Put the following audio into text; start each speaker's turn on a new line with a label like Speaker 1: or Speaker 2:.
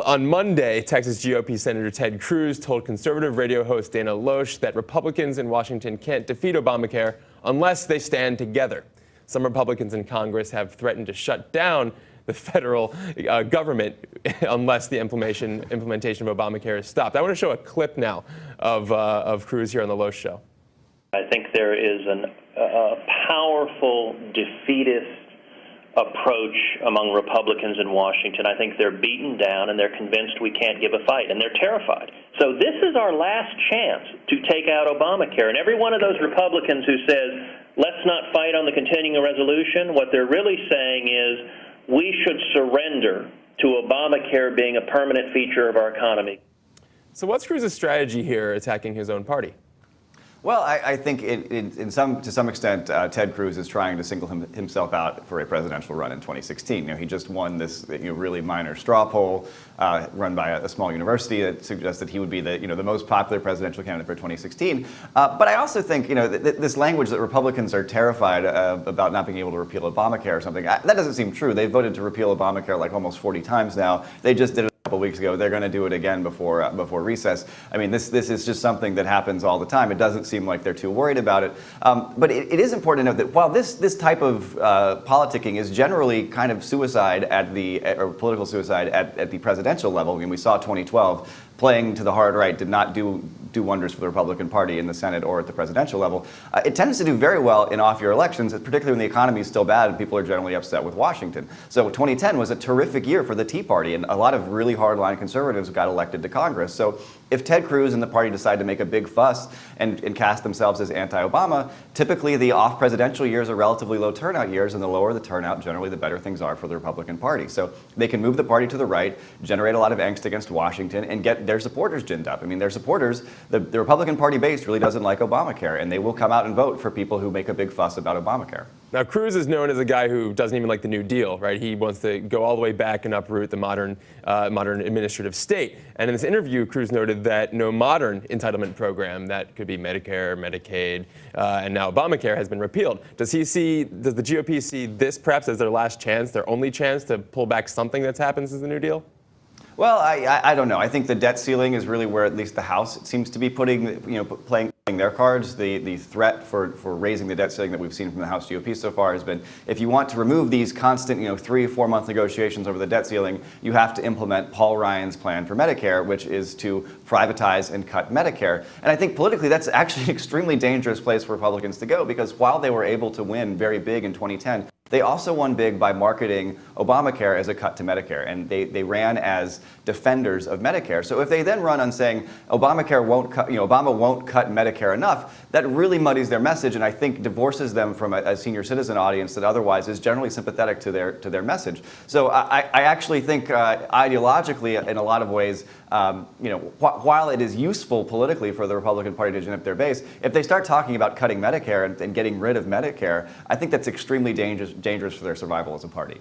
Speaker 1: On Monday, Texas GOP Senator Ted Cruz told conservative radio host Dana Loesch that Republicans in Washington can't defeat Obamacare unless they stand together. Some Republicans in Congress have threatened to shut down the federal government unless the implementation of Obamacare is stopped. I want to show a clip now of Cruz here on the Loesch Show.
Speaker 2: I think there is a powerful defeatist approach among Republicans in Washington. I think they're beaten down and they're convinced we can't give a fight, and they're terrified. So this is our last chance to take out Obamacare. And every one of those Republicans who says, let's not fight on the continuing resolution, what they're really saying is we should surrender to Obamacare being a permanent feature of our economy.
Speaker 1: So what's Cruz's strategy here attacking his own party?
Speaker 3: Well, I think to some extent, Ted Cruz is trying to single himself out for a presidential run in 2016. You know, he just won this really minor straw poll run by a small university that suggests that he would be the most popular presidential candidate for 2016. But I also think this language that Republicans are terrified about not being able to repeal Obamacare or something, that doesn't seem true. They voted to repeal Obamacare like almost 40 times now. They just did it a couple weeks ago. They're going to do it again before recess. I mean, this is just something that happens all the time. It doesn't seem like they're too worried about it. But it is important to note that while this type of politicking is generally kind of suicide or political suicide at the presidential level. I mean, we saw 2012 playing to the hard right did not do wonders for the Republican Party in the Senate or at the presidential level. It tends to do very well in off-year elections, particularly when the economy is still bad and people are generally upset with Washington. So 2010 was a terrific year for the Tea Party, and a lot of really hardline conservatives got elected to Congress. So if Ted Cruz and the party decide to make a big fuss and cast themselves as anti-Obama, typically the off-presidential years are relatively low turnout years, and the lower the turnout, generally the better things are for the Republican Party. So they can move the party to the right, generate a lot of angst against Washington, and get their supporters ginned up. I mean, their supporters, the Republican Party base really doesn't like Obamacare, and they will come out and vote for people who make a big fuss about Obamacare.
Speaker 1: Now, Cruz is known as a guy who doesn't even like the New Deal, right? He wants to go all the way back and uproot the modern administrative state. And in this interview, Cruz noted that no modern entitlement program, that could be Medicare, Medicaid, and now Obamacare, has been repealed. Does the GOP see this perhaps as their last chance, their only chance to pull back something that's happened since the New Deal?
Speaker 3: Well, I don't know. I think the debt ceiling is really where at least the House seems to be playing their cards. The threat for raising the debt ceiling that we've seen from the House GOP so far has been, if you want to remove these constant 3 or 4 month negotiations over the debt ceiling, you have to implement Paul Ryan's plan for Medicare, which is to privatize and cut Medicare. And I think politically that's actually an extremely dangerous place for Republicans to go, because while they were able to win very big in 2010, they also won big by marketing Obamacare as a cut to Medicare, and they ran as defenders of Medicare. So if they then run on saying Obamacare won't cut, Obama won't cut Medicare enough, that really muddies their message, and I think divorces them from a senior citizen audience that otherwise is generally sympathetic to their message. So I actually think ideologically, in a lot of ways, while it is useful politically for the Republican Party to gin up their base, if they start talking about cutting Medicare and getting rid of Medicare, I think that's extremely dangerous for their survival as a party.